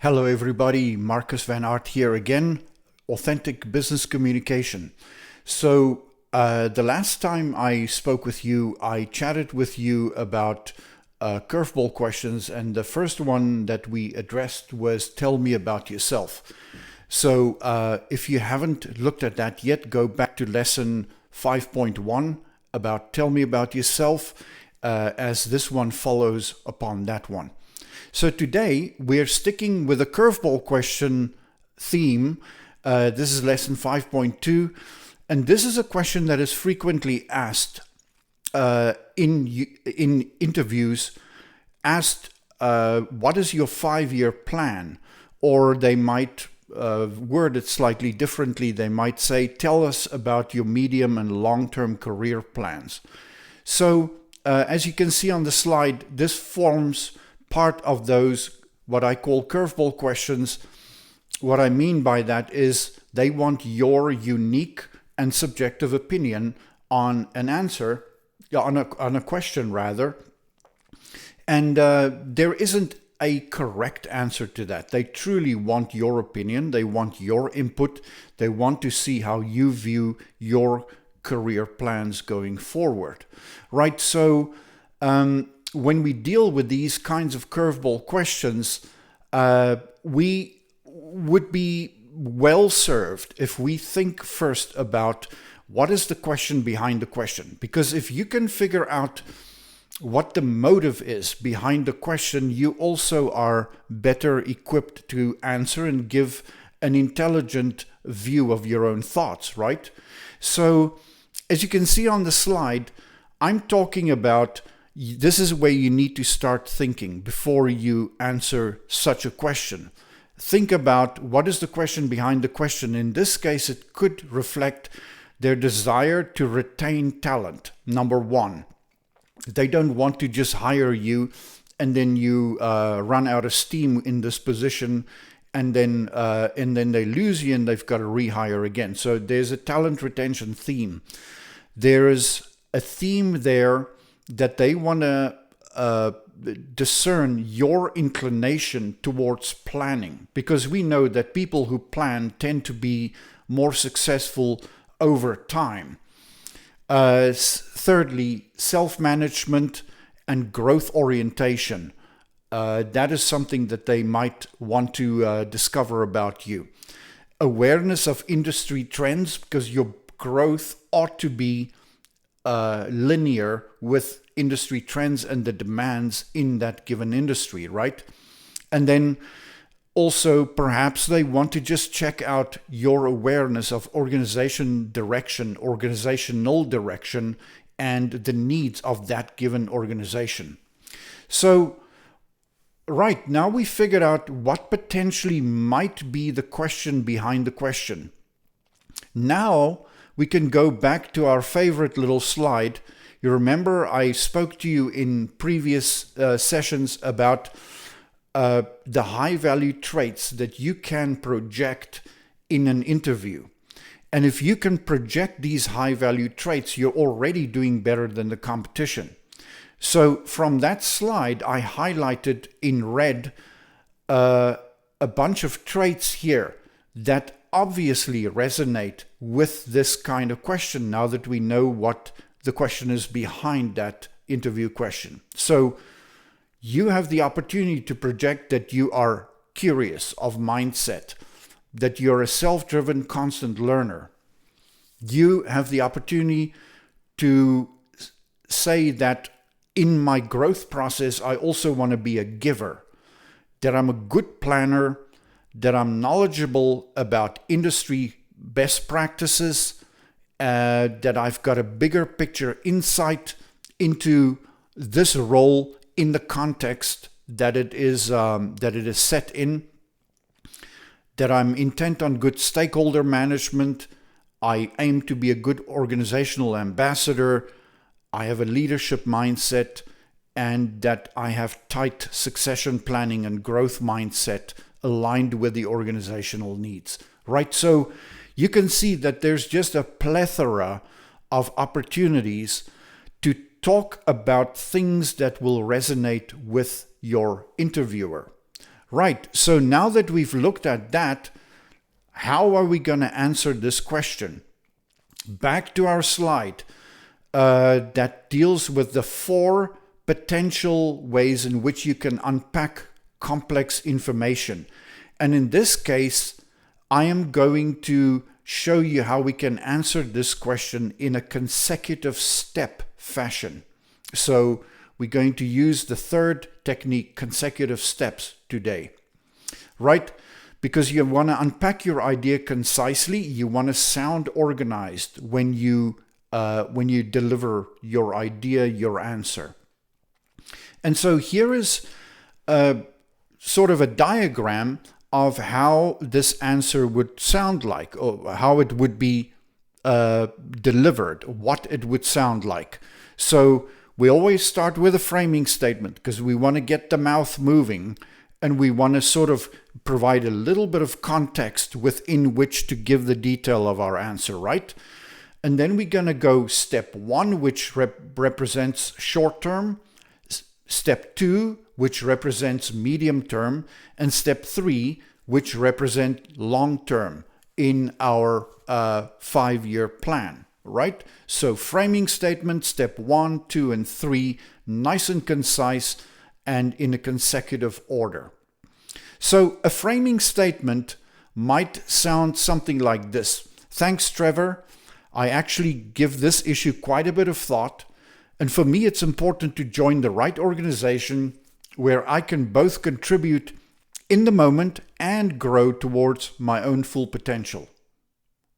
Hello everybody, Marcus van Aert here again, Authentic Business Communication. The last time I spoke with you, I chatted with you about curveball questions, and the first one that we addressed was tell me about yourself. If you haven't looked at that yet, go back to lesson 5.1 about tell me about yourself, as this one follows upon that one. So today we're sticking with the curveball question theme. This is lesson 5.2, and this is a question that is frequently asked in interviews. Asked, what is your 5-year plan? Or they might word it slightly differently. They might say, tell us about your medium and long-term career plans. So as you can see on the slide, this forms part of those, what I call curveball questions. What I mean by that is they want your unique and subjective opinion on an answer, on a question rather. And there isn't a correct answer to that. They truly want your opinion. They want your input. They want to see how you view your career plans going forward, right? So when we deal with these kinds of curveball questions, we would be well served if we think first about what is the question behind the question. Because if you can figure out what the motive is behind the question, you also are better equipped to answer and give an intelligent view of your own thoughts, right? So as you can see on the slide, I'm talking about this is where you need to start thinking before you answer such a question. Think about what is the question behind the question. In this case, it could reflect their desire to retain talent. Number one, they don't want to just hire you and then you run out of steam in this position, and then they lose you and they've got to rehire again. So there's a talent retention theme. There is a theme there that they want to discern your inclination towards planning, because we know that people who plan tend to be more successful over time. Thirdly, self-management and growth orientation. That is something that they might want to discover about you. Awareness of industry trends, because your growth ought to be linear with industry trends and the demands in that given industry, right? And then also perhaps they want to just check out your awareness of organizational direction, and the needs of that given organization. So right now we figured out what potentially might be the question behind the question. Now we can go back to our favorite little slide. You remember I spoke to you in previous sessions about the high-value traits that you can project in an interview. And if you can project these high-value traits, you're already doing better than the competition. So from that slide, I highlighted in red a bunch of traits here that obviously resonate with this kind of question, now that we know what the question is behind that interview question. So you have the opportunity to project that you are curious of mindset, that you're a self-driven constant learner. You have the opportunity to say that in my growth process, I also want to be a giver, that I'm a good planner, that I'm knowledgeable about industry best practices, that I've got a bigger picture insight into this role in the context that it is set in, that I'm intent on good stakeholder management, I aim to be a good organizational ambassador, I have a leadership mindset, and that I have tight succession planning and growth mindset aligned with the organizational needs, right? So you can see that there's just a plethora of opportunities to talk about things that will resonate with your interviewer. Right, so now that we've looked at that, how are we going to answer this question? Back to our slide that deals with the 4 potential ways in which you can unpack complex information. And in this case, I am going to show you how we can answer this question in a consecutive step fashion. So we're going to use the 3rd technique, consecutive steps, today. Right? Because you want to unpack your idea concisely, you want to sound organized when you deliver your idea, your answer. And so here is sort of a diagram of how this answer would sound like, or how it would be delivered, what it would sound like. So we always start with a framing statement because we want to get the mouth moving, and we want to sort of provide a little bit of context within which to give the detail of our answer, right? And then we're going to go step 1, which represents short term, step 2, which represents medium term, and step 3, which represent long term in our 5-year plan, right? So framing statement, step 1, 2, and 3, nice and concise and in a consecutive order. So a framing statement might sound something like this. Thanks, Trevor. I actually give this issue quite a bit of thought. And for me, it's important to join the right organization where I can both contribute in the moment and grow towards my own full potential.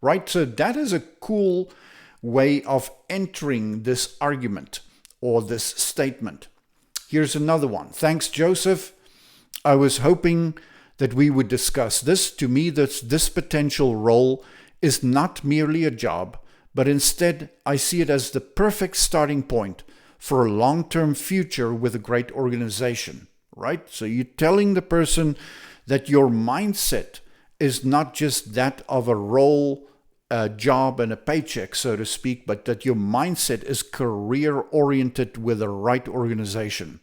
Right? So that is a cool way of entering this argument or this statement. Here's another one. Thanks, Joseph. I was hoping that we would discuss this. To me, this potential role is not merely a job, but instead I see it as the perfect starting point for a long-term future with a great organization, right? So you're telling the person that your mindset is not just that of a role, a job, and a paycheck, so to speak, but that your mindset is career-oriented with the right organization.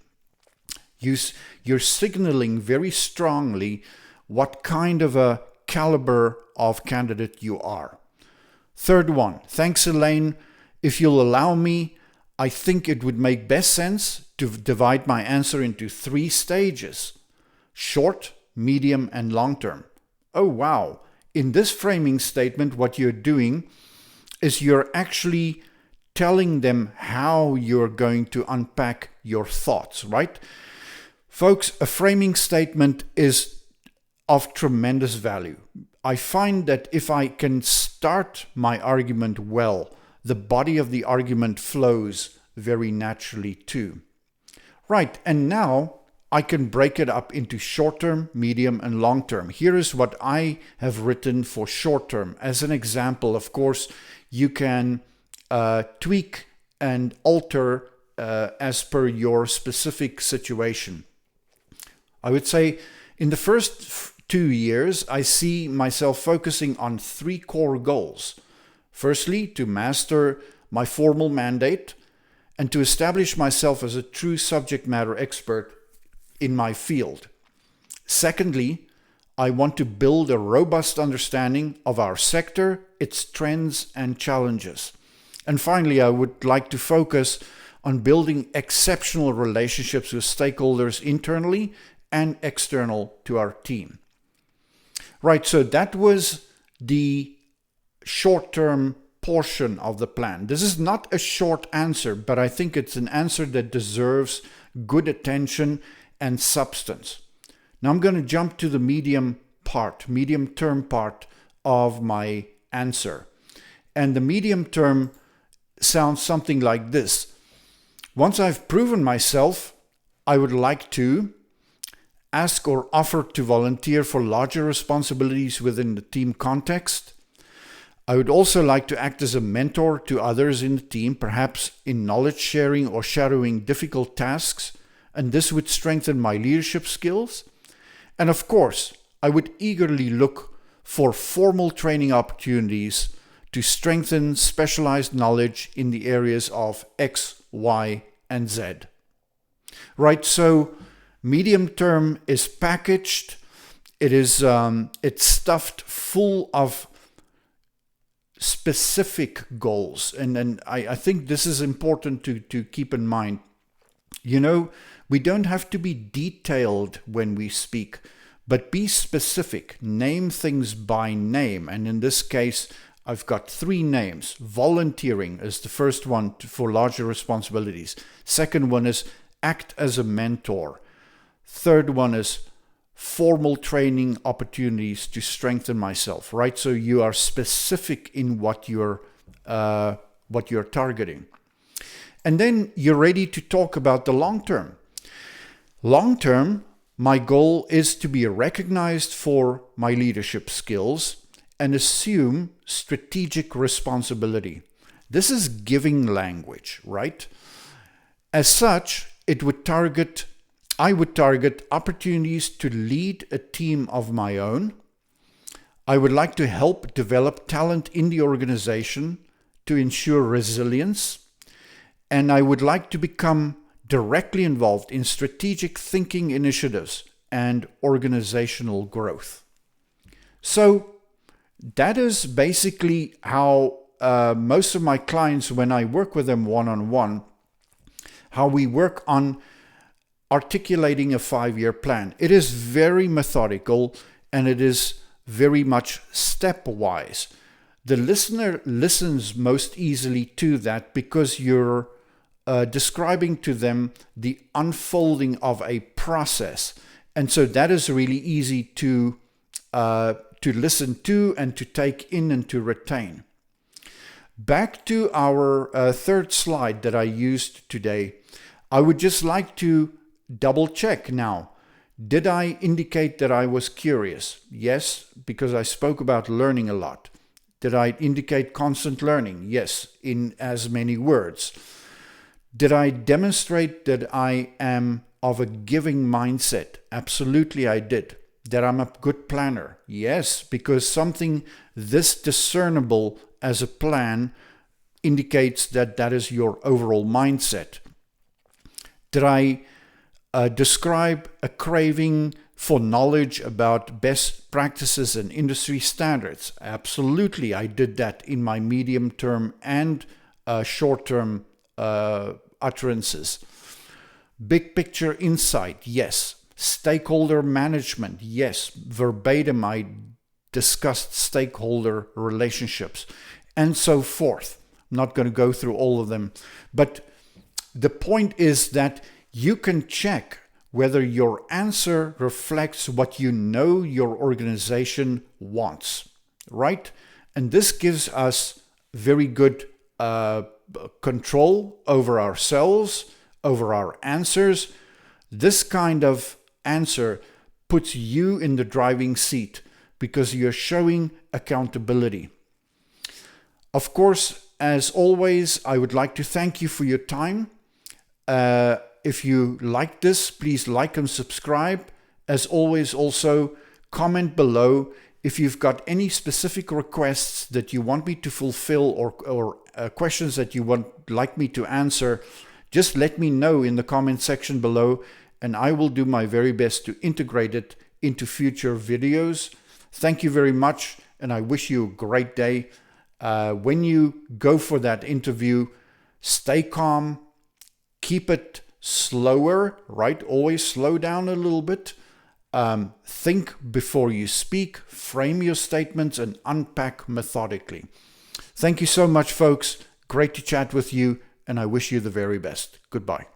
You're signaling very strongly what kind of a caliber of candidate you are. Third one, thanks, Elaine. If you'll allow me, I think it would make best sense to divide my answer into 3 stages: short, medium, and long term. Oh, wow. In this framing statement, what you're doing is you're actually telling them how you're going to unpack your thoughts, right? Folks, a framing statement is of tremendous value. I find that if I can start my argument well, the body of the argument flows very naturally too. Right, and now I can break it up into short term, medium, and long term. Here is what I have written for short term. As an example, of course, you can tweak and alter as per your specific situation. I would say in the first 2 years, I see myself focusing on 3 core goals. Firstly, to master my formal mandate and to establish myself as a true subject matter expert in my field. Secondly, I want to build a robust understanding of our sector, its trends and challenges. And finally, I would like to focus on building exceptional relationships with stakeholders internally and external to our team. Right, so that was the short-term portion of the plan. This is not a short answer, but I think it's an answer that deserves good attention and substance. Now I'm going to jump to the medium-term part of my answer. And the medium term sounds something like this. Once I've proven myself, I would like to ask or offer to volunteer for larger responsibilities within the team context. I would also like to act as a mentor to others in the team, perhaps in knowledge sharing or shadowing difficult tasks, and this would strengthen my leadership skills. And of course, I would eagerly look for formal training opportunities to strengthen specialized knowledge in the areas of X, Y, and Z. Right, so Medium term is packaged. It's stuffed full of specific goals. And I think this is important to keep in mind. You know, we don't have to be detailed when we speak, but be specific. Name things by name. And in this case, I've got 3 names. Volunteering is the first one for larger responsibilities. Second one is act as a mentor. Third one is formal training opportunities to strengthen myself, right? So you are specific in what you're targeting. And then you're ready to talk about the long term. Long term, my goal is to be recognized for my leadership skills and assume strategic responsibility. This is giving language, right? As such, I would target opportunities to lead a team of my own. I would like to help develop talent in the organization to ensure resilience. And I would like to become directly involved in strategic thinking initiatives and organizational growth. So that is basically how most of my clients, when I work with them one-on-one, how we work on articulating a 5-year plan. It is very methodical and it is very much stepwise. The listener listens most easily to that because you're describing to them the unfolding of a process. And so that is really easy to listen to and to take in and to retain. Back to our third slide that I used today, I would just like to double check now. Did I indicate that I was curious? Yes, because I spoke about learning a lot. Did I indicate constant learning? Yes, in as many words. Did I demonstrate that I am of a giving mindset? Absolutely, I did. That I'm a good planner? Yes, because something this discernible as a plan indicates that that is your overall mindset. Did I describe a craving for knowledge about best practices and industry standards? Absolutely, I did that in my medium-term and short-term utterances. Big picture insight, yes. Stakeholder management, yes. Verbatim, I discussed stakeholder relationships and so forth. I'm not going to go through all of them, but the point is that you can check whether your answer reflects what you know your organization wants, right? And this gives us very good control over ourselves, over our answers. This kind of answer puts you in the driving seat because you're showing accountability. Of course, as always, I would like to thank you for your time. If you like this, please like and subscribe. As always, also comment below if you've got any specific requests that you want me to fulfill or questions that you would like me to answer. Just let me know in the comment section below, and I will do my very best to integrate it into future videos. Thank you very much, and I wish you a great day. When you go for that interview, stay calm, keep it slower, right? Always slow down a little bit. Think before you speak, frame your statements, and unpack methodically. Thank you so much, folks. Great to chat with you, and I wish you the very best. Goodbye.